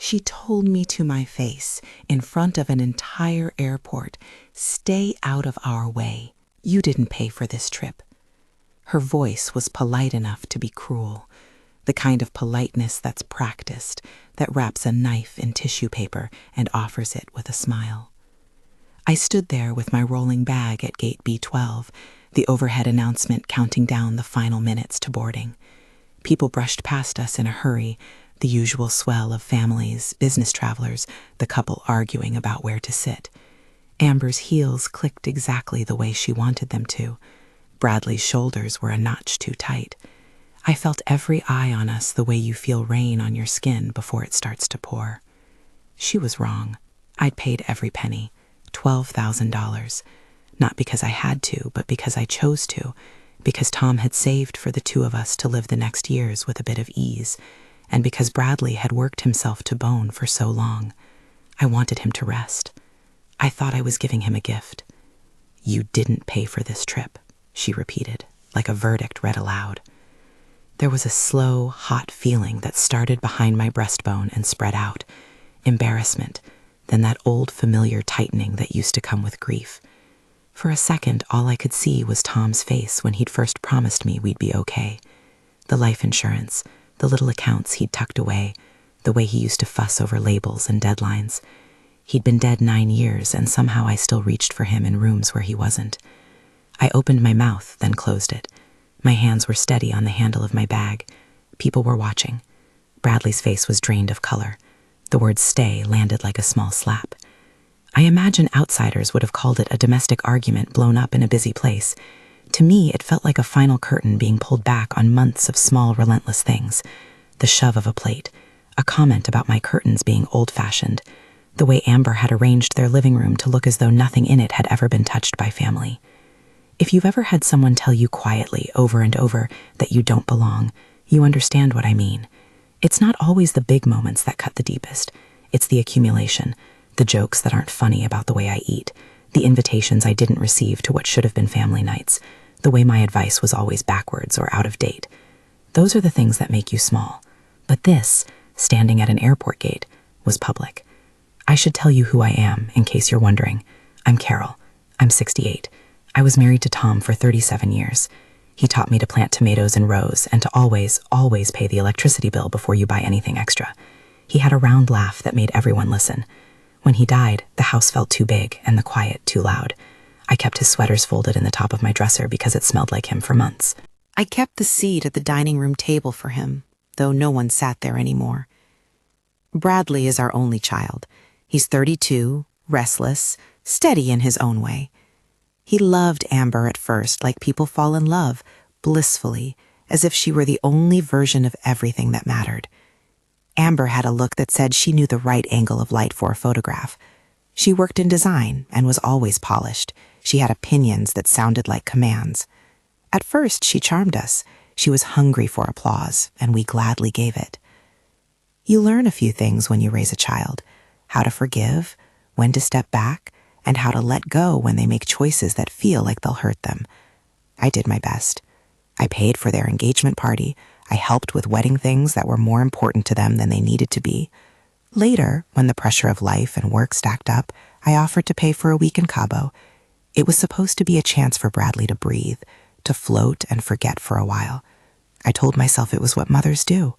She told me to my face, in front of an entire airport, "Stay out of our way. You didn't pay for this trip." Her voice was polite enough to be cruel, the kind of politeness that's practiced, that wraps a knife in tissue paper and offers it with a smile. I stood there with my rolling bag at gate B12, the overhead announcement counting down the final minutes to boarding. People brushed past us in a hurry, the usual swell of families, business travelers, the couple arguing about where to sit. Amber's heels clicked exactly the way she wanted them to. Bradley's shoulders were a notch too tight. I felt every eye on us the way you feel rain on your skin before it starts to pour. She was wrong. I'd paid every penny, $12,000. Not because I had to, but because I chose to, because Tom had saved for the two of us to live the next years with a bit of ease, and because Bradley had worked himself to bone for so long. I wanted him to rest. I thought I was giving him a gift. "You didn't pay for this trip," she repeated, like a verdict read aloud. There was a slow, hot feeling that started behind my breastbone and spread out. Embarrassment, then that old familiar tightening that used to come with grief. For a second, all I could see was Tom's face when he'd first promised me we'd be okay. The life insurance, the little accounts he'd tucked away, the way he used to fuss over labels and deadlines. He'd been dead 9 years, and somehow I still reached for him in rooms where he wasn't. I opened my mouth, then closed it. My hands were steady on the handle of my bag. People were watching. Bradley's face was drained of color. The word "stay" landed like a small slap. I imagine outsiders would have called it a domestic argument blown up in a busy place. To me, it felt like a final curtain being pulled back on months of small, relentless things. The shove of a plate, a comment about my curtains being old-fashioned, the way Amber had arranged their living room to look as though nothing in it had ever been touched by family. If you've ever had someone tell you quietly, over and over, that you don't belong, you understand what I mean. It's not always the big moments that cut the deepest. It's the accumulation, the jokes that aren't funny about the way I eat, the invitations I didn't receive to what should have been family nights, the way my advice was always backwards or out of date. Those are the things that make you small. But this, standing at an airport gate, was public. I should tell you who I am, in case you're wondering. I'm Carol. I'm 68. I was married to Tom for 37 years. He taught me to plant tomatoes in rows and to always, always pay the electricity bill before you buy anything extra. He had a round laugh that made everyone listen. When he died, the house felt too big and the quiet too loud. I kept his sweaters folded in the top of my dresser because it smelled like him for months. I kept the seat at the dining room table for him, though no one sat there anymore. Bradley is our only child. He's 32, restless, steady in his own way. He loved Amber at first, like people fall in love, blissfully, as if she were the only version of everything that mattered. Amber had a look that said she knew the right angle of light for a photograph. She worked in design and was always polished. She had opinions that sounded like commands. At first, she charmed us. She was hungry for applause, and we gladly gave it. You learn a few things when you raise a child: how to forgive, when to step back, and how to let go when they make choices that feel like they'll hurt them. I did my best. I paid for their engagement party. I helped with wedding things that were more important to them than they needed to be. Later, when the pressure of life and work stacked up, I offered to pay for a week in Cabo. It was supposed to be a chance for Bradley to breathe, to float and forget for a while. I told myself it was what mothers do.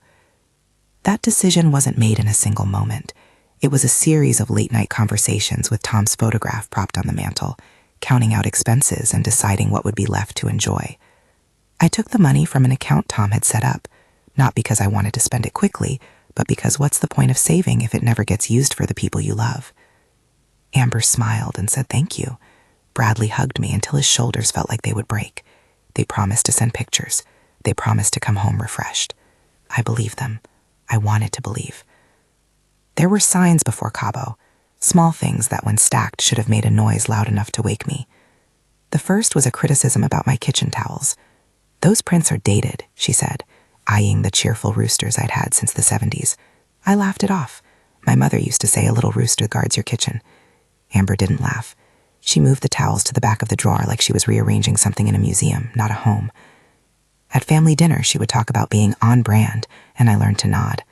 That decision wasn't made in a single moment. It was a series of late-night conversations with Tom's photograph propped on the mantel, counting out expenses and deciding what would be left to enjoy. I took the money from an account Tom had set up, not because I wanted to spend it quickly, but because what's the point of saving if it never gets used for the people you love? Amber smiled and said thank you. Bradley hugged me until his shoulders felt like they would break. They promised to send pictures. They promised to come home refreshed. I believed them. I wanted to believe. There were signs before Cabo, small things that when stacked should have made a noise loud enough to wake me. The first was a criticism about my kitchen towels. "Those prints are dated," she said, eyeing the cheerful roosters I'd had since the 70s. I laughed it off. My mother used to say a little rooster guards your kitchen. Amber didn't laugh. She moved the towels to the back of the drawer like she was rearranging something in a museum, not a home. At family dinner, she would talk about being on brand, and I learned to nod.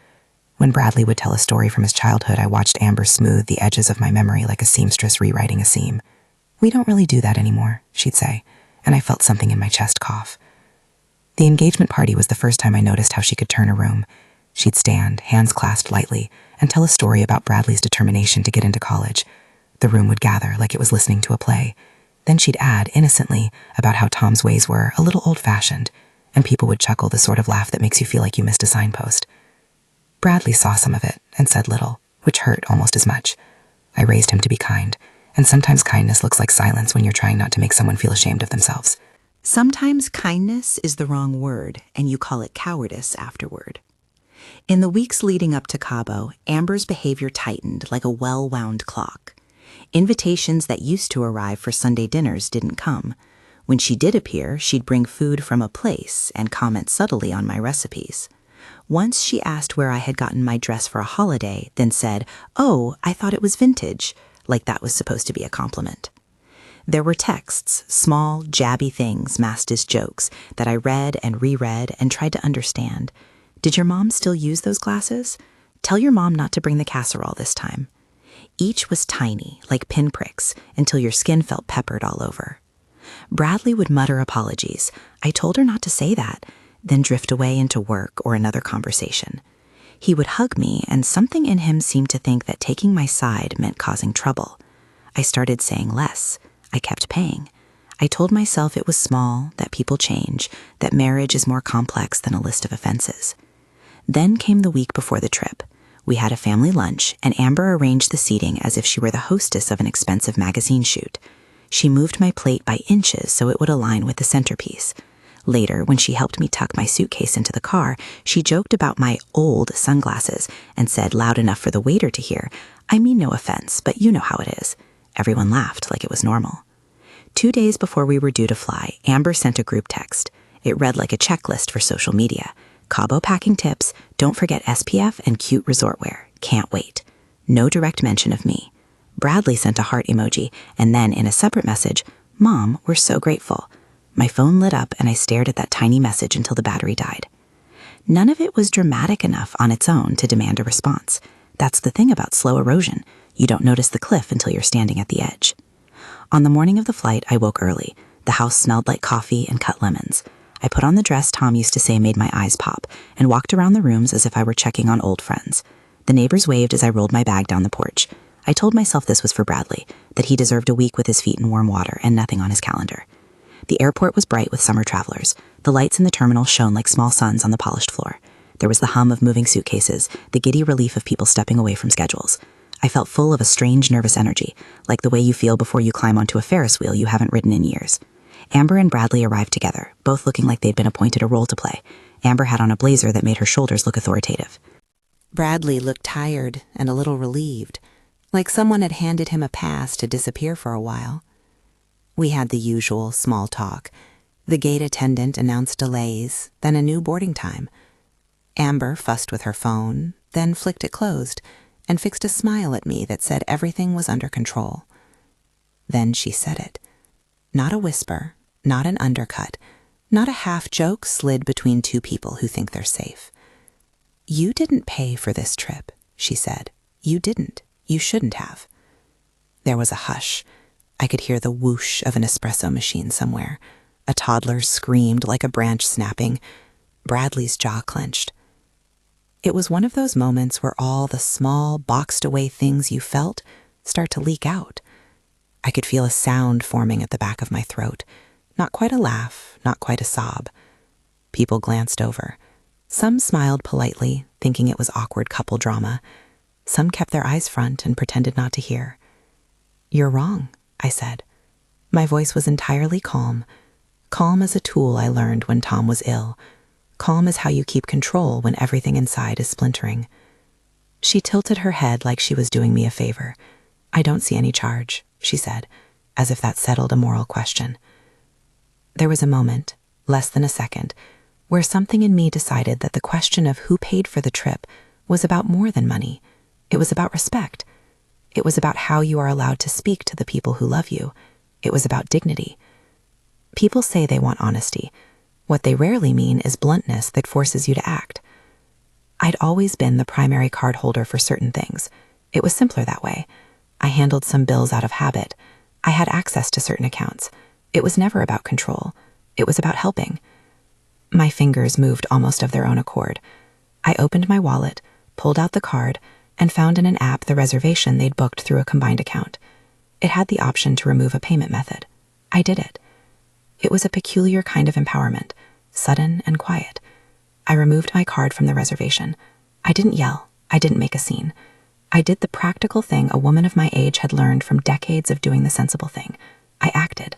When Bradley would tell a story from his childhood, I watched Amber smooth the edges of my memory like a seamstress rewriting a seam. "We don't really do that anymore," she'd say, and I felt something in my chest cough. The engagement party was the first time I noticed how she could turn a room. She'd stand, hands clasped lightly, and tell a story about Bradley's determination to get into college. The room would gather like it was listening to a play. Then she'd add, innocently, about how Tom's ways were a little old-fashioned, and people would chuckle, the sort of laugh that makes you feel like you missed a signpost. Bradley saw some of it and said little, which hurt almost as much. I raised him to be kind, and sometimes kindness looks like silence when you're trying not to make someone feel ashamed of themselves. Sometimes kindness is the wrong word, and you call it cowardice afterward. In the weeks leading up to Cabo, Amber's behavior tightened like a well-wound clock. Invitations that used to arrive for Sunday dinners didn't come. When she did appear, she'd bring food from a place and comment subtly on my recipes. Once she asked where I had gotten my dress for a holiday, then said, "Oh, I thought it was vintage," like that was supposed to be a compliment. There were texts, small, jabby things masked as jokes, that I read and reread and tried to understand. "Did your mom still use those glasses? Tell your mom not to bring the casserole this time." Each was tiny, like pinpricks, until your skin felt peppered all over. Bradley would mutter apologies. I told her not to say that, then drift away into work or another conversation. He would hug me, and something in him seemed to think that taking my side meant causing trouble. I started saying less. I kept paying. I told myself it was small, that people change, that marriage is more complex than a list of offenses. Then came the week before the trip. We had a family lunch, and Amber arranged the seating as if she were the hostess of an expensive magazine shoot. She moved my plate by inches so it would align with the centerpiece. Later, when she helped me tuck my suitcase into the car, she joked about my old sunglasses and said loud enough for the waiter to hear, "I mean no offense, but you know how it is." Everyone laughed like it was normal. 2 days before we were due to fly, Amber sent a group text. It read like a checklist for social media. "Cabo packing tips, don't forget SPF and cute resort wear. Can't wait." No direct mention of me. Bradley sent a heart emoji, and then in a separate message, "Mom, we're so grateful." My phone lit up and I stared at that tiny message until the battery died. None of it was dramatic enough on its own to demand a response. That's the thing about slow erosion. You don't notice the cliff until you're standing at the edge. On the morning of the flight, I woke early. The house smelled like coffee and cut lemons. I put on the dress Tom used to say made my eyes pop and walked around the rooms as if I were checking on old friends. The neighbors waved as I rolled my bag down the porch. I told myself this was for Bradley, that he deserved a week with his feet in warm water and nothing on his calendar. The airport was bright with summer travelers. The lights in the terminal shone like small suns on the polished floor. There was the hum of moving suitcases, the giddy relief of people stepping away from schedules. I felt full of a strange nervous energy, like the way you feel before you climb onto a Ferris wheel you haven't ridden in years. Amber and Bradley arrived together, both looking like they'd been appointed a role to play. Amber had on a blazer that made her shoulders look authoritative. Bradley looked tired and a little relieved, like someone had handed him a pass to disappear for a while. We had the usual small talk. The gate attendant announced delays, then a new boarding time. Amber fussed with her phone, then flicked it closed, and fixed a smile at me that said everything was under control. Then she said it. Not a whisper, not an undercut, not a half-joke slid between two people who think they're safe. "You didn't pay for this trip," she said. "You didn't. You shouldn't have." There was a hush. I could hear the whoosh of an espresso machine somewhere. A toddler screamed like a branch snapping. Bradley's jaw clenched. It was one of those moments where all the small, boxed-away things you felt start to leak out. I could feel a sound forming at the back of my throat. Not quite a laugh, not quite a sob. People glanced over. Some smiled politely, thinking it was awkward couple drama. Some kept their eyes front and pretended not to hear. "You're wrong," I said. My voice was entirely calm. Calm as a tool I learned when Tom was ill. Calm as how you keep control when everything inside is splintering. She tilted her head like she was doing me a favor. "I don't see any charge," she said, as if that settled a moral question. There was a moment, less than a second, where something in me decided that the question of who paid for the trip was about more than money. It was about respect. It was about how you are allowed to speak to the people who love you. It was about dignity. People say they want honesty. What they rarely mean is bluntness that forces you to act. I'd always been the primary card holder for certain things. It was simpler that way. I handled some bills out of habit. I had access to certain accounts. It was never about control. It was about helping. My fingers moved almost of their own accord. I opened my wallet, pulled out the card, and found in an app the reservation they'd booked through a combined account. It had the option to remove a payment method. I did it. It was a peculiar kind of empowerment, sudden and quiet. I removed my card from the reservation. I didn't yell. I didn't make a scene. I did the practical thing a woman of my age had learned from decades of doing the sensible thing. I acted.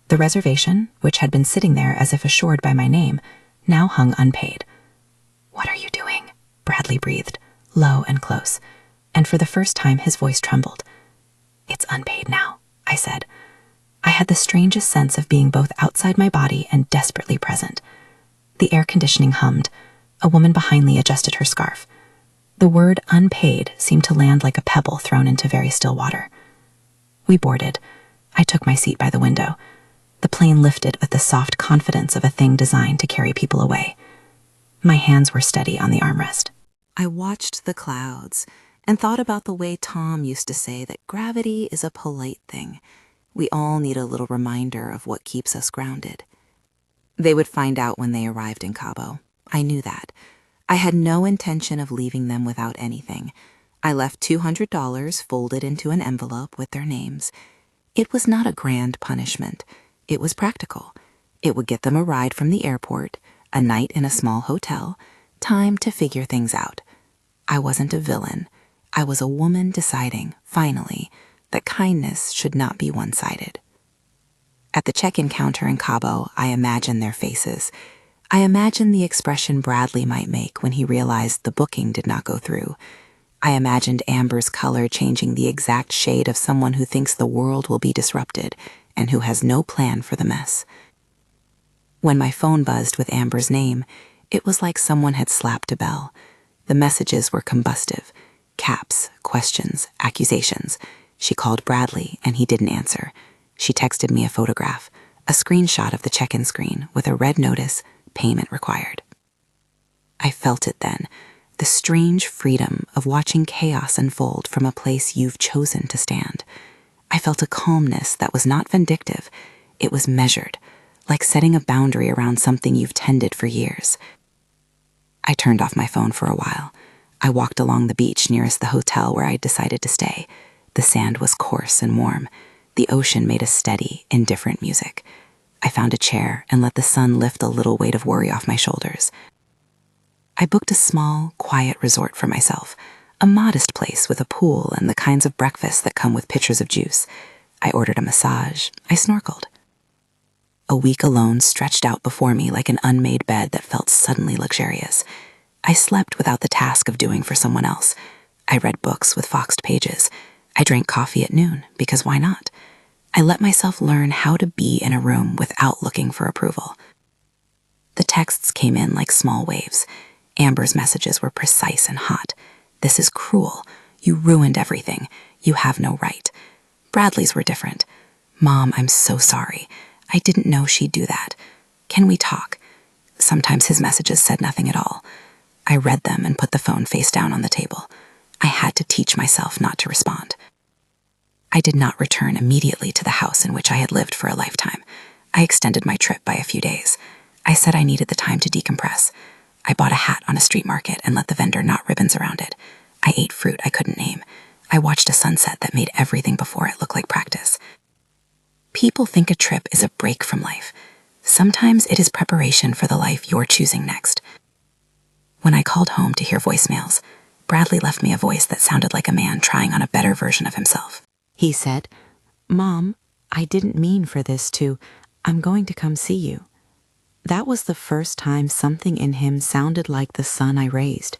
The reservation, which had been sitting there as if assured by my name, now hung unpaid. "What are you doing?" Bradley breathed, low and close, and for the first time his voice trembled. "It's unpaid now," I said. I had the strangest sense of being both outside my body and desperately present. The air conditioning hummed. A woman behind me adjusted her scarf. The word unpaid seemed to land like a pebble thrown into very still water. We boarded. I took my seat by the window. The plane lifted with the soft confidence of a thing designed to carry people away. My hands were steady on the armrest. I watched the clouds and thought about the way Tom used to say that gravity is a polite thing. We all need a little reminder of what keeps us grounded. They would find out when they arrived in Cabo. I knew that. I had no intention of leaving them without anything. I left $200 folded into an envelope with their names. It was not a grand punishment. It was practical. It would get them a ride from the airport, a night in a small hotel, time to figure things out. I wasn't a villain. I was a woman deciding, finally, that kindness should not be one-sided. At the check-in counter in Cabo, I imagined their faces. I imagined the expression Bradley might make when he realized the booking did not go through. I imagined Amber's color changing the exact shade of someone who thinks the world will be disrupted and who has no plan for the mess. When my phone buzzed with Amber's name, it was like someone had slapped a bell. The messages were combustive. Caps, questions, accusations. She called Bradley, and he didn't answer. She texted me a photograph, a screenshot of the check-in screen with a red notice, payment required. I felt it then, the strange freedom of watching chaos unfold from a place you've chosen to stand. I felt a calmness that was not vindictive. It was measured, like setting a boundary around something you've tended for years. I turned off my phone for a while. I walked along the beach nearest the hotel where I'd decided to stay. The sand was coarse and warm. The ocean made a steady, indifferent music. I found a chair and let the sun lift a little weight of worry off my shoulders. I booked a small, quiet resort for myself, a modest place with a pool and the kinds of breakfasts that come with pitchers of juice. I ordered a massage. I snorkeled. A week alone stretched out before me like an unmade bed that felt suddenly luxurious. I slept without the task of doing for someone else. I read books with foxed pages. I drank coffee at noon, because why not? I let myself learn how to be in a room without looking for approval. The texts came in like small waves. Amber's messages were precise and hot. "This is cruel. You ruined everything. You have no right." Bradley's were different. "Mom, I'm so sorry. I didn't know she'd do that. Can we talk?" Sometimes his messages said nothing at all. I read them and put the phone face down on the table. I had to teach myself not to respond. I did not return immediately to the house in which I had lived for a lifetime. I extended my trip by a few days. I said I needed the time to decompress. I bought a hat on a street market and let the vendor knot ribbons around it. I ate fruit I couldn't name. I watched a sunset that made everything before it look like practice. People think a trip is a break from life. Sometimes it is preparation for the life you're choosing next. When I called home to hear voicemails, Bradley left me a voice that sounded like a man trying on a better version of himself. He said, "Mom, I didn't mean for this to. I'm going to come see you." That was the first time something in him sounded like the son I raised.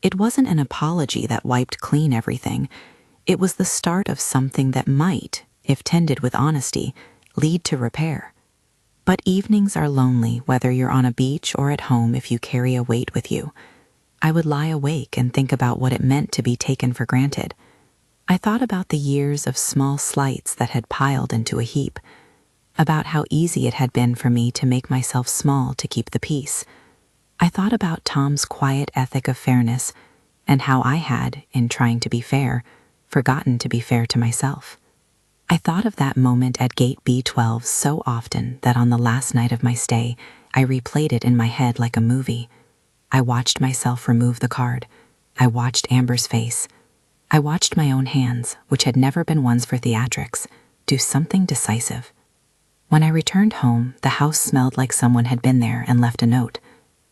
It wasn't an apology that wiped clean everything. It was the start of something that might, if tended with honesty, lead to repair. But evenings are lonely whether you're on a beach or at home if you carry a weight with you. I would lie awake and think about what it meant to be taken for granted. I thought about the years of small slights that had piled into a heap, about how easy it had been for me to make myself small to keep the peace. I thought about Tom's quiet ethic of fairness and how I had, in trying to be fair, forgotten to be fair to myself. I thought of that moment at gate B12 so often that on the last night of my stay, I replayed it in my head like a movie. I watched myself remove the card. I watched Amber's face. I watched my own hands, which had never been ones for theatrics, do something decisive. When I returned home, the house smelled like someone had been there and left a note.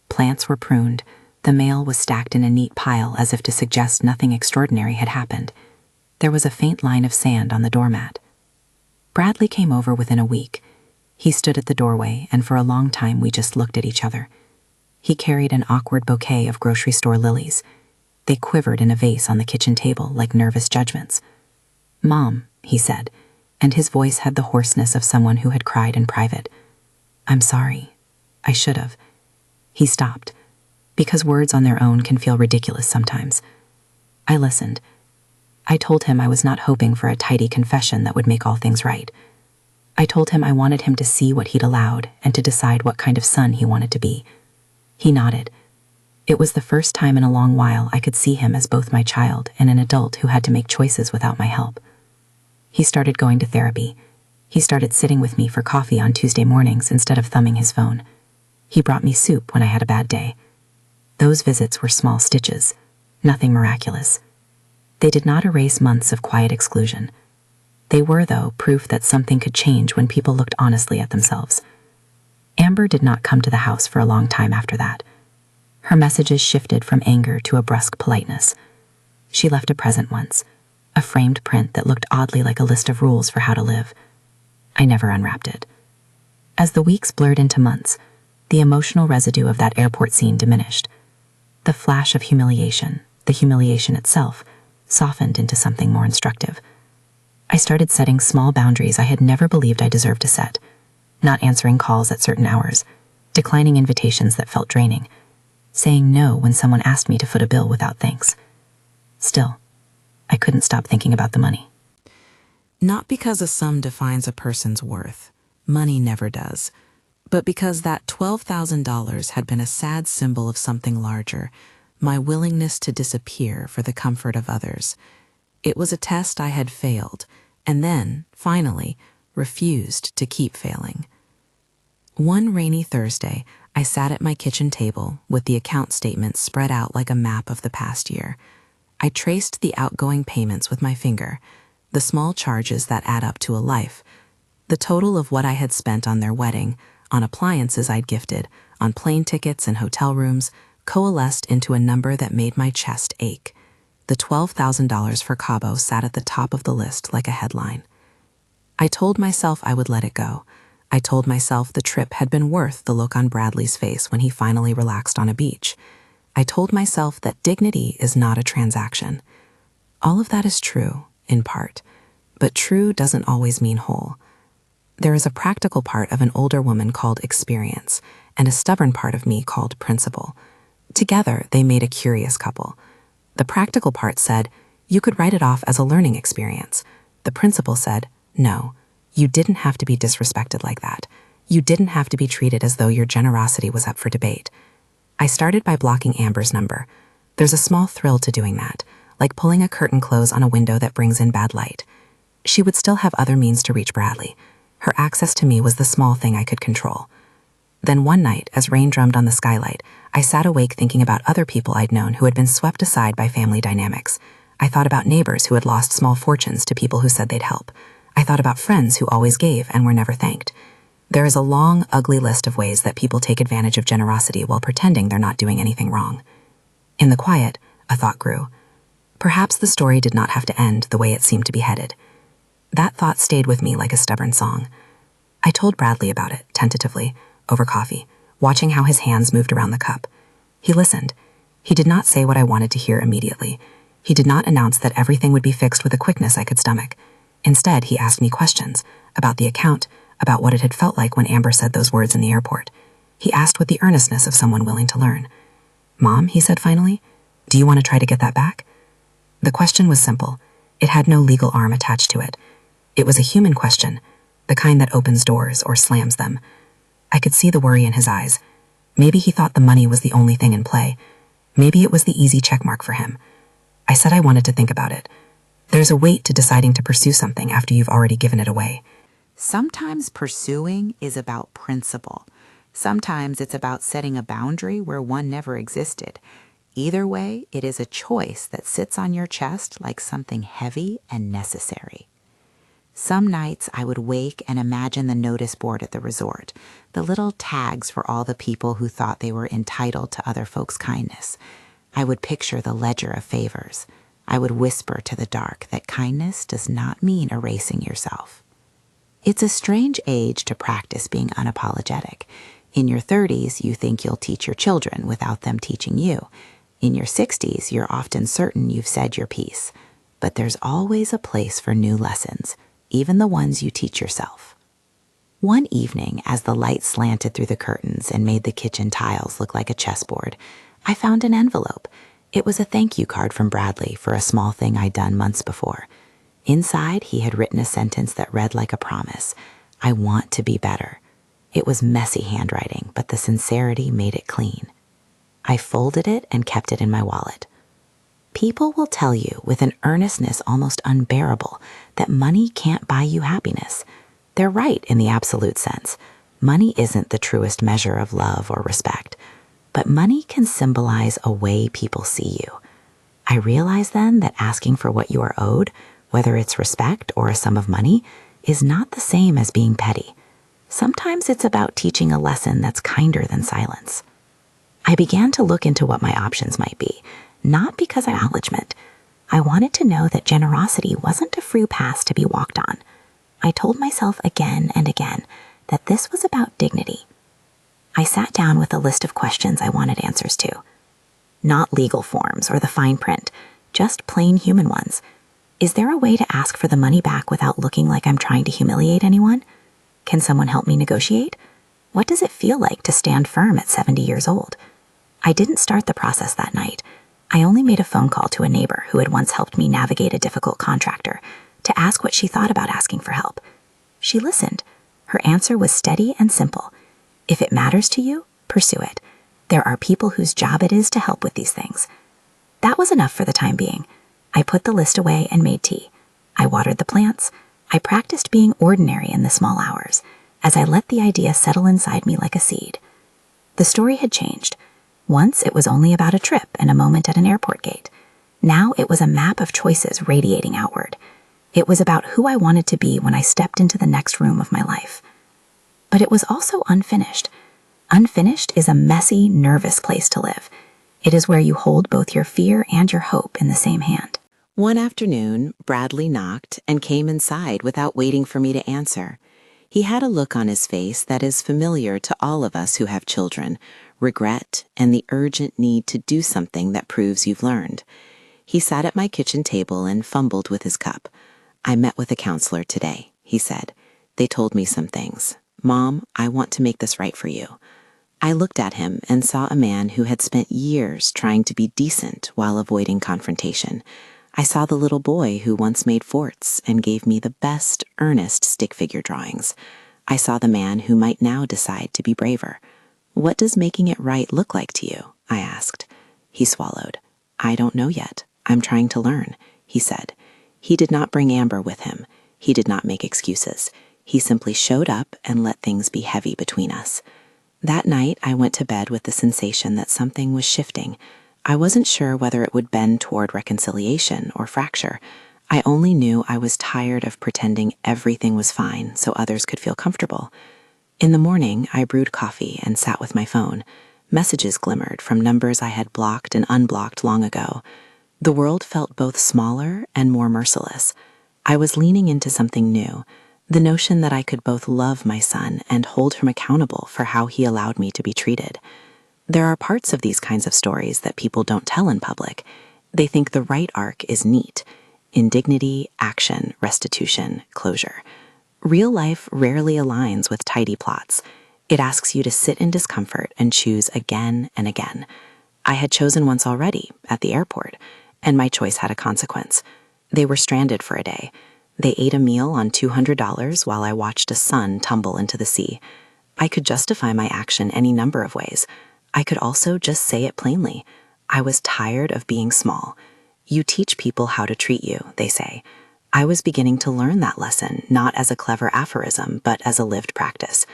Plants were pruned. The mail was stacked in a neat pile as if to suggest nothing extraordinary had happened. There was a faint line of sand on the doormat. Bradley came over within a week. He stood at the doorway, and for a long time we just looked at each other. He carried an awkward bouquet of grocery store lilies. They quivered in a vase on the kitchen table like nervous judgments. "Mom," he said, and his voice had the hoarseness of someone who had cried in private. "I'm sorry. I should have." He stopped, because words on their own can feel ridiculous sometimes. I listened. I told him I was not hoping for a tidy confession that would make all things right. I told him I wanted him to see what he'd allowed and to decide what kind of son he wanted to be. He nodded. It was the first time in a long while I could see him as both my child and an adult who had to make choices without my help. He started going to therapy. He started sitting with me for coffee on Tuesday mornings instead of thumbing his phone. He brought me soup when I had a bad day. Those visits were small stitches, nothing miraculous. They did not erase months of quiet exclusion. They were, though, proof that something could change when people looked honestly at themselves. Amber did not come to the house for a long time after that. Her messages shifted from anger to a brusque politeness. She left a present once, a framed print that looked oddly like a list of rules for how to live. I never unwrapped it. As the weeks blurred into months, the emotional residue of that airport scene diminished. The flash of humiliation, the humiliation itself, softened into something more instructive. I started setting small boundaries I had never believed I deserved to set, not answering calls at certain hours, declining invitations that felt draining, saying no when someone asked me to foot a bill without thanks. Still, I couldn't stop thinking about the money. Not because a sum defines a person's worth. Money never does. But because that $12,000 had been a sad symbol of something larger, my willingness to disappear for the comfort of others. It was a test I had failed, and then, finally, refused to keep failing. One rainy Thursday, I sat at my kitchen table with the account statement spread out like a map of the past year. I traced the outgoing payments with my finger, the small charges that add up to a life, the total of what I had spent on their wedding, on appliances I'd gifted, on plane tickets and hotel rooms, coalesced into a number that made my chest ache. The $12,000 for Cabo sat at the top of the list like a headline. I told myself I would let it go. I told myself the trip had been worth the look on Bradley's face when he finally relaxed on a beach. I told myself that dignity is not a transaction. All of that is true, in part, but true doesn't always mean whole. There is a practical part of an older woman called experience, and a stubborn part of me called principle. Together, they made a curious couple. The practical part said, you could write it off as a learning experience. The principle said, no, you didn't have to be disrespected like that. You didn't have to be treated as though your generosity was up for debate. I started by blocking Amber's number. There's a small thrill to doing that, like pulling a curtain close on a window that brings in bad light. She would still have other means to reach Bradley. Her access to me was the small thing I could control. Then one night, as rain drummed on the skylight, I sat awake thinking about other people I'd known who had been swept aside by family dynamics. I thought about neighbors who had lost small fortunes to people who said they'd help. I thought about friends who always gave and were never thanked. There is a long, ugly list of ways that people take advantage of generosity while pretending they're not doing anything wrong. In the quiet, a thought grew. Perhaps the story did not have to end the way it seemed to be headed. That thought stayed with me like a stubborn song. I told Bradley about it, tentatively, over coffee, watching how his hands moved around the cup. He listened. He did not say what I wanted to hear immediately. He did not announce that everything would be fixed with a quickness I could stomach. Instead, he asked me questions about the account, about what it had felt like when Amber said those words in the airport. He asked with the earnestness of someone willing to learn. "Mom," he said finally, "do you want to try to get that back?" The question was simple. It had no legal arm attached to it. It was a human question, the kind that opens doors or slams them. I could see the worry in his eyes. Maybe he thought the money was the only thing in play. Maybe it was the easy check mark for him. I said I wanted to think about it. There's a weight to deciding to pursue something after you've already given it away. Sometimes pursuing is about principle. Sometimes it's about setting a boundary where one never existed. Either way, it is a choice that sits on your chest like something heavy and necessary. Some nights I would wake and imagine the notice board at the resort, the little tags for all the people who thought they were entitled to other folks' kindness. I would picture the ledger of favors. I would whisper to the dark that kindness does not mean erasing yourself. It's a strange age to practice being unapologetic. In your 30s, you think you'll teach your children without them teaching you. In your 60s, you're often certain you've said your piece. But there's always a place for new lessons, even the ones you teach yourself. One evening, as the light slanted through the curtains and made the kitchen tiles look like a chessboard, I found an envelope. It was a thank you card from Bradley for a small thing I'd done months before. Inside, he had written a sentence that read like a promise. I want to be better. It was messy handwriting, but the sincerity made it clean. I folded it and kept it in my wallet. People will tell you with an earnestness almost unbearable that money can't buy you happiness. They're right in the absolute sense. Money isn't the truest measure of love or respect, but money can symbolize a way people see you. I realized then that asking for what you are owed, whether it's respect or a sum of money, is not the same as being petty. Sometimes it's about teaching a lesson that's kinder than silence. I began to look into what my options might be, not because of acknowledgement. I wanted to know that generosity wasn't a free pass to be walked on. I told myself again and again that this was about dignity. I sat down with a list of questions I wanted answers to. Not legal forms or the fine print, just plain human ones. Is there a way to ask for the money back without looking like I'm trying to humiliate anyone? Can someone help me negotiate? What does it feel like to stand firm at 70 years old? I didn't start the process that night. I only made a phone call to a neighbor who had once helped me navigate a difficult contractor to ask what she thought about asking for help. She listened. Her answer was steady and simple. If it matters to you, pursue it. There are people whose job it is to help with these things. That was enough for the time being. I put the list away and made tea. I watered the plants. I practiced being ordinary in the small hours as I let the idea settle inside me like a seed. The story had changed. Once it was only about a trip and a moment at an airport gate. Now it was a map of choices radiating outward. It was about who I wanted to be when I stepped into the next room of my life. But it was also unfinished. Unfinished is a messy, nervous place to live. It is where you hold both your fear and your hope in the same hand. One afternoon, Bradley knocked and came inside without waiting for me to answer. He had a look on his face that is familiar to all of us who have children, regret and the urgent need to do something that proves you've learned. He sat at my kitchen table and fumbled with his cup. I met with a counselor today, he said. They told me some things. Mom, I want to make this right for you. I looked at him and saw a man who had spent years trying to be decent while avoiding confrontation. I saw the little boy who once made forts and gave me the best, earnest stick figure drawings. I saw the man who might now decide to be braver. What does making it right look like to you? I asked. He swallowed. I don't know yet. I'm trying to learn, he said. He did not bring Amber with him. He did not make excuses. He simply showed up and let things be heavy between us. That night, I went to bed with the sensation that something was shifting. I wasn't sure whether it would bend toward reconciliation or fracture. I only knew I was tired of pretending everything was fine so others could feel comfortable. In the morning, I brewed coffee and sat with my phone. Messages glimmered from numbers I had blocked and unblocked long ago. The world felt both smaller and more merciless. I was leaning into something new, the notion that I could both love my son and hold him accountable for how he allowed me to be treated. There are parts of these kinds of stories that people don't tell in public. They think the right arc is neat: indignity, action, restitution, closure. Real life rarely aligns with tidy plots. It asks you to sit in discomfort and choose again and again. I had chosen once already, at the airport, and my choice had a consequence. They were stranded for a day. They ate a meal on $200 while I watched a son tumble into the sea. I could justify my action any number of ways. I could also just say it plainly. I was tired of being small. You teach people how to treat you, they say. I was beginning to learn that lesson, not as a clever aphorism, but as a lived practice.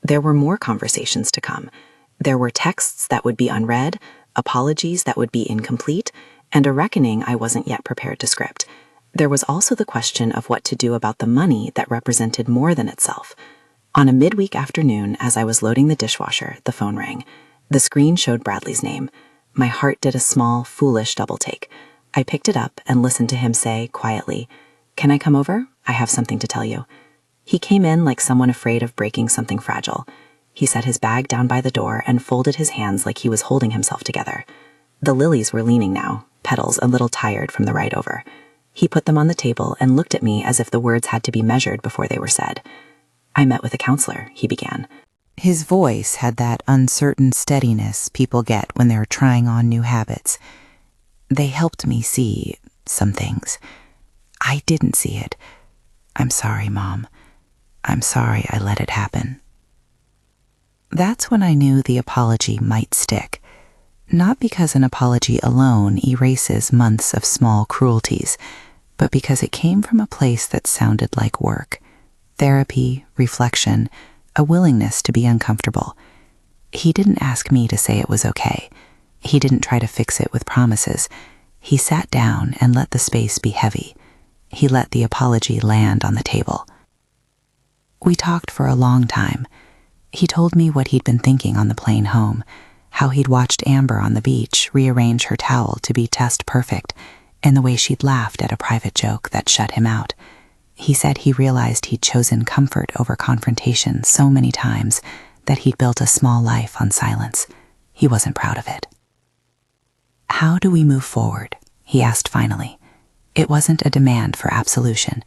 There were more conversations to come. There were texts that would be unread, apologies that would be incomplete, and a reckoning I wasn't yet prepared to script. There was also the question of what to do about the money that represented more than itself. On a midweek afternoon, as I was loading the dishwasher, the phone rang. The screen showed Bradley's name. My heart did a small, foolish double take. I picked it up and listened to him say, quietly, "Can I come over? I have something to tell you." He came in like someone afraid of breaking something fragile. He set his bag down by the door and folded his hands like he was holding himself together. The lilies were leaning now, petals a little tired from the ride over. He put them on the table and looked at me as if the words had to be measured before they were said. "I met with a counselor," he began. His voice had that uncertain steadiness people get when they're trying on new habits. They helped me see some things. I didn't see it. I'm sorry, Mom. I'm sorry I let it happen. That's when I knew the apology might stick. Not because an apology alone erases months of small cruelties, but because it came from a place that sounded like work. Therapy, reflection, a willingness to be uncomfortable. He didn't ask me to say it was okay. He didn't try to fix it with promises. He sat down and let the space be heavy. He let the apology land on the table. We talked for a long time. He told me what he'd been thinking on the plane home, how he'd watched Amber on the beach rearrange her towel to be test perfect, and the way she'd laughed at a private joke that shut him out. He said he realized he'd chosen comfort over confrontation so many times that he'd built a small life on silence. He wasn't proud of it. "How do we move forward?" he asked finally. It wasn't a demand for absolution.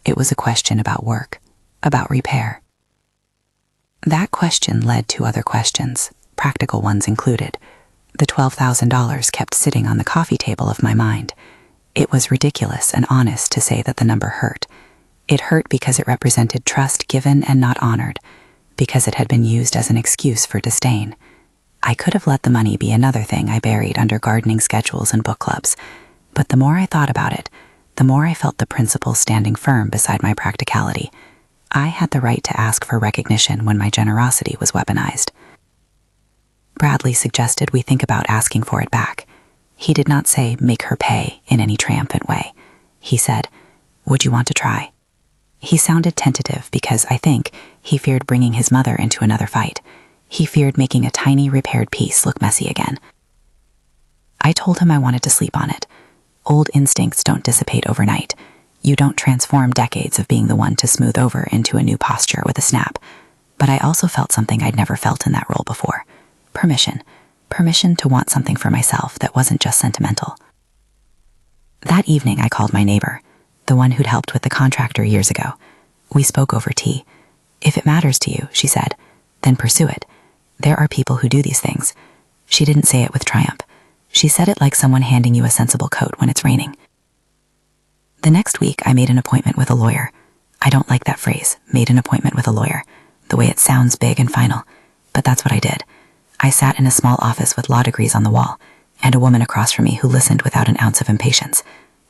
It was a question about work, about repair. That question led to other questions, practical ones included. The $12,000 kept sitting on the coffee table of my mind. It was ridiculous and honest to say that the number hurt. It hurt because it represented trust given and not honored, because it had been used as an excuse for disdain. I could have let the money be another thing I buried under gardening schedules and book clubs, but the more I thought about it, the more I felt the principle standing firm beside my practicality. I had the right to ask for recognition when my generosity was weaponized. Bradley suggested we think about asking for it back. He did not say, "Make her pay," in any triumphant way. He said, "Would you want to try?" He sounded tentative because, I think, he feared bringing his mother into another fight. He feared making a tiny repaired piece look messy again. I told him I wanted to sleep on it. Old instincts don't dissipate overnight. You don't transform decades of being the one to smooth over into a new posture with a snap. But I also felt something I'd never felt in that role before. Permission. Permission to want something for myself that wasn't just sentimental. That evening I called my neighbor, the one who'd helped with the contractor years ago. We spoke over tea. "If it matters to you," she said, "then pursue it. There are people who do these things." She didn't say it with triumph. She said it like someone handing you a sensible coat when it's raining. The next week, I made an appointment with a lawyer. I don't like that phrase, made an appointment with a lawyer, the way it sounds big and final. But that's what I did. I sat in a small office with law degrees on the wall, and a woman across from me who listened without an ounce of impatience.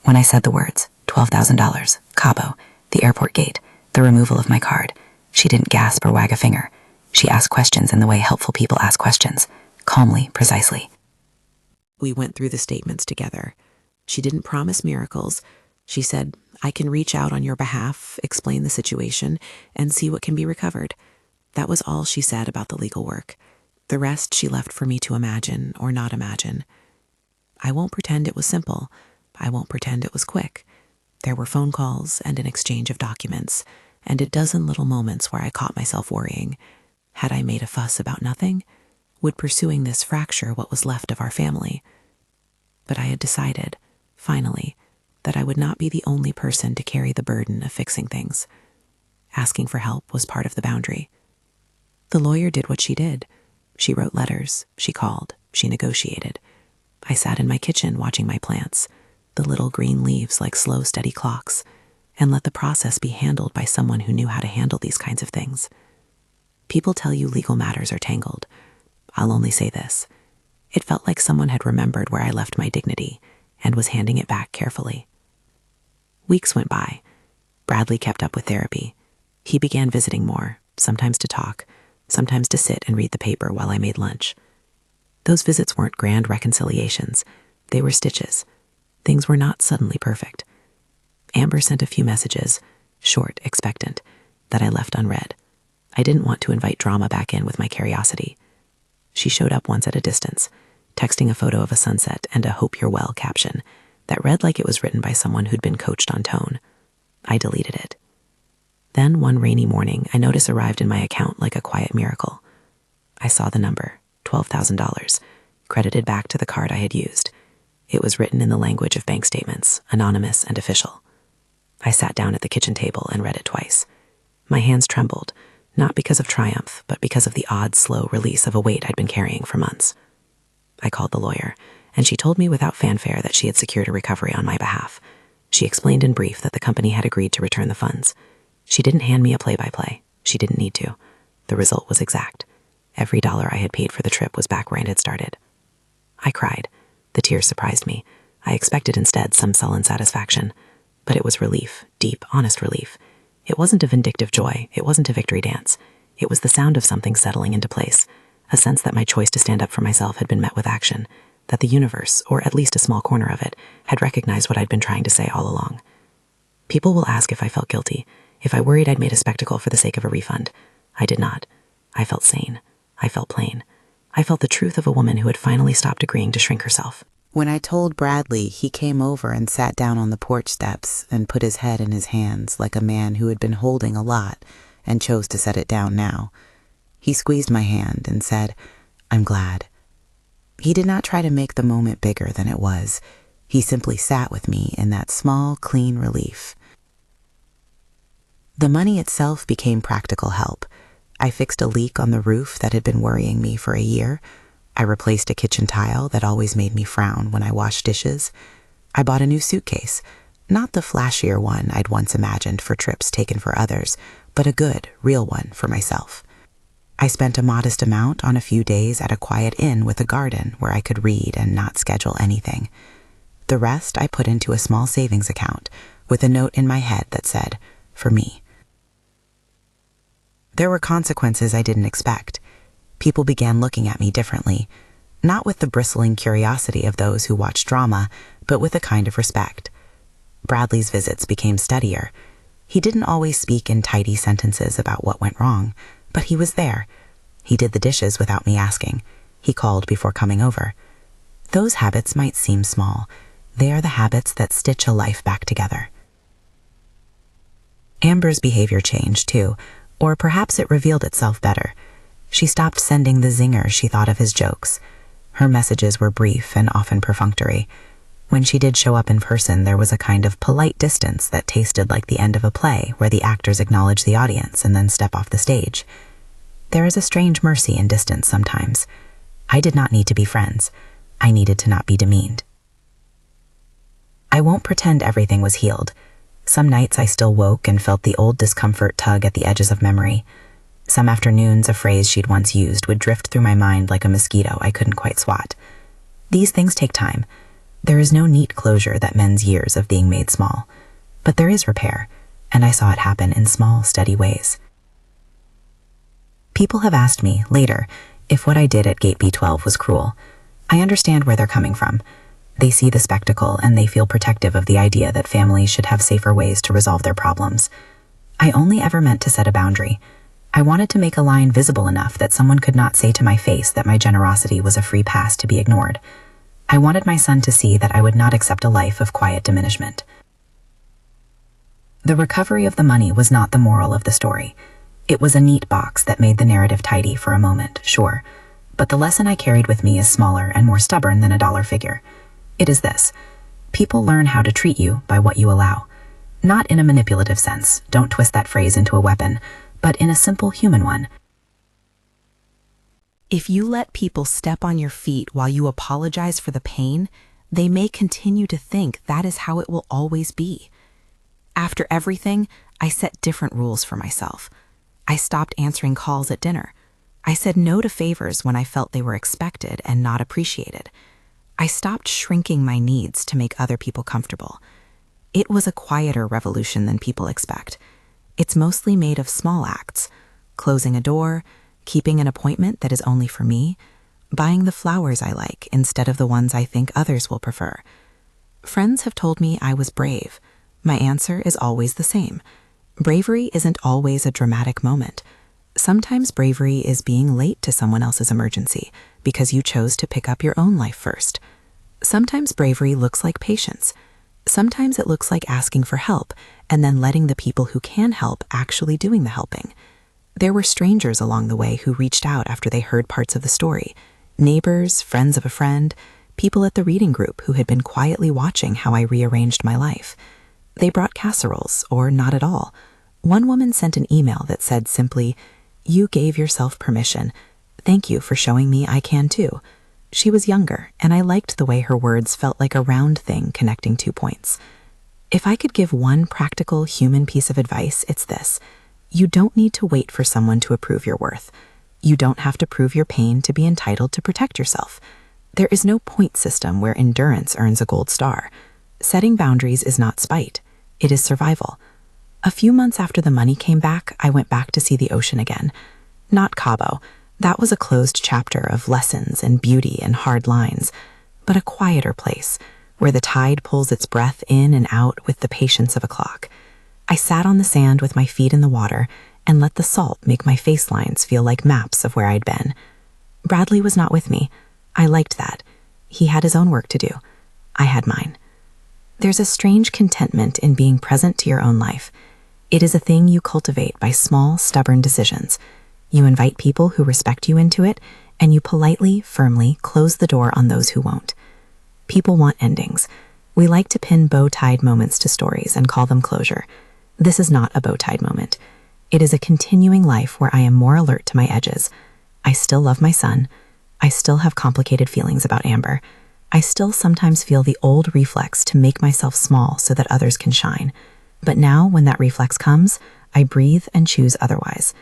When I said the words, $12,000, Cabo, the airport gate, the removal of my card, she didn't gasp or wag a finger. She asked questions in the way helpful people ask questions, calmly, precisely. We went through the statements together. She didn't promise miracles. She said, "I can reach out on your behalf, explain the situation, and see what can be recovered." That was all she said about the legal work. The rest she left for me to imagine or not imagine. I won't pretend it was simple. I won't pretend it was quick. There were phone calls and an exchange of documents, and a dozen little moments where I caught myself worrying. Had I made a fuss about nothing? Would pursuing this fracture what was left of our family? But I had decided, finally, that I would not be the only person to carry the burden of fixing things. Asking for help was part of the boundary. The lawyer did what she did. She wrote letters, she called, she negotiated. I sat in my kitchen watching my plants, the little green leaves like slow, steady clocks, and let the process be handled by someone who knew how to handle these kinds of things. People tell you legal matters are tangled. I'll only say this. It felt like someone had remembered where I left my dignity and was handing it back carefully. Weeks went by. Bradley kept up with therapy. He began visiting more, sometimes to talk, sometimes to sit and read the paper while I made lunch. Those visits weren't grand reconciliations. They were stitches. Things were not suddenly perfect. Amber sent a few messages, short, expectant, that I left unread. I didn't want to invite drama back in with my curiosity. She showed up once at a distance, texting a photo of a sunset and a "hope you're well" caption that read like it was written by someone who'd been coached on tone. I deleted it. Then one rainy morning, a notice arrived in my account like a quiet miracle. I saw the number, $12,000, credited back to the card I had used. It was written in the language of bank statements, anonymous and official. I sat down at the kitchen table and read it twice. My hands trembled, not because of triumph, but because of the odd, slow release of a weight I'd been carrying for months. I called the lawyer, and she told me without fanfare that she had secured a recovery on my behalf. She explained in brief that the company had agreed to return the funds. She didn't hand me a play-by-play. She didn't need to. The result was exact. Every dollar I had paid for the trip was back where it had started. I cried. The tears surprised me. I expected instead some sullen satisfaction. But it was relief, deep, honest relief. It wasn't a vindictive joy. It wasn't a victory dance. It was the sound of something settling into place, a sense that my choice to stand up for myself had been met with action, that the universe, or at least a small corner of it, had recognized what I'd been trying to say all along. People will ask if I felt guilty, if I worried I'd made a spectacle for the sake of a refund. I did not. I felt sane. I felt plain. I felt the truth of a woman who had finally stopped agreeing to shrink herself. When I told Bradley, he came over and sat down on the porch steps and put his head in his hands like a man who had been holding a lot and chose to set it down now. He squeezed my hand and said, "I'm glad." He did not try to make the moment bigger than it was. He simply sat with me in that small, clean relief. The money itself became practical help. I fixed a leak on the roof that had been worrying me for a year. I replaced a kitchen tile that always made me frown when I washed dishes. I bought a new suitcase, not the flashier one I'd once imagined for trips taken for others, but a good, real one for myself. I spent a modest amount on a few days at a quiet inn with a garden where I could read and not schedule anything. The rest I put into a small savings account with a note in my head that said, "For me." There were consequences I didn't expect. People began looking at me differently, not with the bristling curiosity of those who watch drama, but with a kind of respect. Bradley's visits became steadier. He didn't always speak in tidy sentences about what went wrong, but he was there. He did the dishes without me asking. He called before coming over. Those habits might seem small. They are the habits that stitch a life back together. Amber's behavior changed, too, or perhaps it revealed itself better. She stopped sending the zingers she thought of as jokes. Her messages were brief and often perfunctory. When she did show up in person, there was a kind of polite distance that tasted like the end of a play where the actors acknowledge the audience and then step off the stage. There is a strange mercy in distance sometimes. I did not need to be friends. I needed to not be demeaned. I won't pretend everything was healed. Some nights I still woke and felt the old discomfort tug at the edges of memory. Some afternoons, a phrase she'd once used would drift through my mind like a mosquito I couldn't quite swat. These things take time. There is no neat closure that mends years of being made small. But there is repair, and I saw it happen in small, steady ways. People have asked me, later, if what I did at Gate B12 was cruel. I understand where they're coming from. They see the spectacle, and they feel protective of the idea that families should have safer ways to resolve their problems. I only ever meant to set a boundary. I wanted to make a line visible enough that someone could not say to my face that my generosity was a free pass to be ignored. I wanted my son to see that I would not accept a life of quiet diminishment. The recovery of the money was not the moral of the story. It was a neat box that made the narrative tidy for a moment, sure, but the lesson I carried with me is smaller and more stubborn than a dollar figure. It is this: people learn how to treat you by what you allow. Not in a manipulative sense, don't twist that phrase into a weapon, but in a simple human one. If you let people step on your feet while you apologize for the pain, they may continue to think that is how it will always be. After everything, I set different rules for myself. I stopped answering calls at dinner. I said no to favors when I felt they were expected and not appreciated. I stopped shrinking my needs to make other people comfortable. It was a quieter revolution than people expect. It's mostly made of small acts: closing a door, keeping an appointment that is only for me, buying the flowers I like instead of the ones I think others will prefer. Friends have told me I was brave. My answer is always the same. Bravery isn't always a dramatic moment. Sometimes bravery is being late to someone else's emergency because you chose to pick up your own life first. Sometimes bravery looks like patience. Sometimes it looks like asking for help and then letting the people who can help actually doing the helping. There were strangers along the way who reached out after they heard parts of the story. Neighbors, friends of a friend, people at the reading group who had been quietly watching how I rearranged my life. They brought casseroles, or not at all. One woman sent an email that said simply, "You gave yourself permission. Thank you for showing me I can too." She was younger, and I liked the way her words felt like a round thing connecting 2 points. If I could give one practical human piece of advice, it's this: you don't need to wait for someone to approve your worth. You don't have to prove your pain to be entitled to protect yourself. There is no point system where endurance earns a gold star. Setting boundaries is not spite. It is survival. A few months after the money came back, I went back to see the ocean again. Not Cabo. That was a closed chapter of lessons and beauty and hard lines, but a quieter place where the tide pulls its breath in and out with the patience of a clock. I sat on the sand with my feet in the water and let the salt make my face lines feel like maps of where I'd been. Bradley was not with me. I liked that. He had his own work to do. I had mine. There's a strange contentment in being present to your own life. It is a thing you cultivate by small, stubborn decisions. You invite people who respect you into it, and you politely, firmly close the door on those who won't. People want endings. We like to pin bow-tied moments to stories and call them closure. This is not a bow-tied moment. It is a continuing life where I am more alert to my edges. I still love my son. I still have complicated feelings about Amber. I still sometimes feel the old reflex to make myself small so that others can shine. But now, when that reflex comes, I breathe and choose otherwise.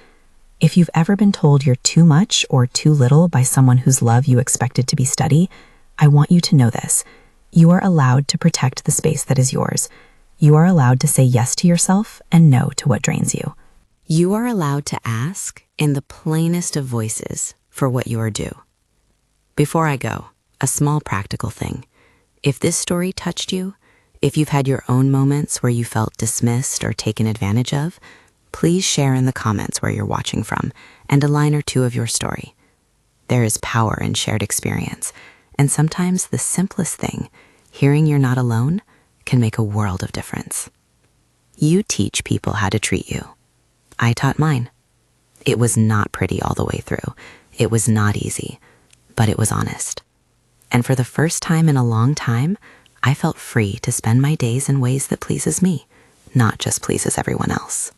If you've ever been told you're too much or too little by someone whose love you expected to be steady, I want you to know this. You are allowed to protect the space that is yours. You are allowed to say yes to yourself and no to what drains you. You are allowed to ask, in the plainest of voices, for what you are due. Before I go, a small practical thing. If this story touched you, if you've had your own moments where you felt dismissed or taken advantage of, please share in the comments where you're watching from and a line or two of your story. There is power in shared experience, and sometimes the simplest thing, hearing you're not alone, can make a world of difference. You teach people how to treat you. I taught mine. It was not pretty all the way through. It was not easy, but it was honest. And for the first time in a long time, I felt free to spend my days in ways that pleases me, not just pleases everyone else.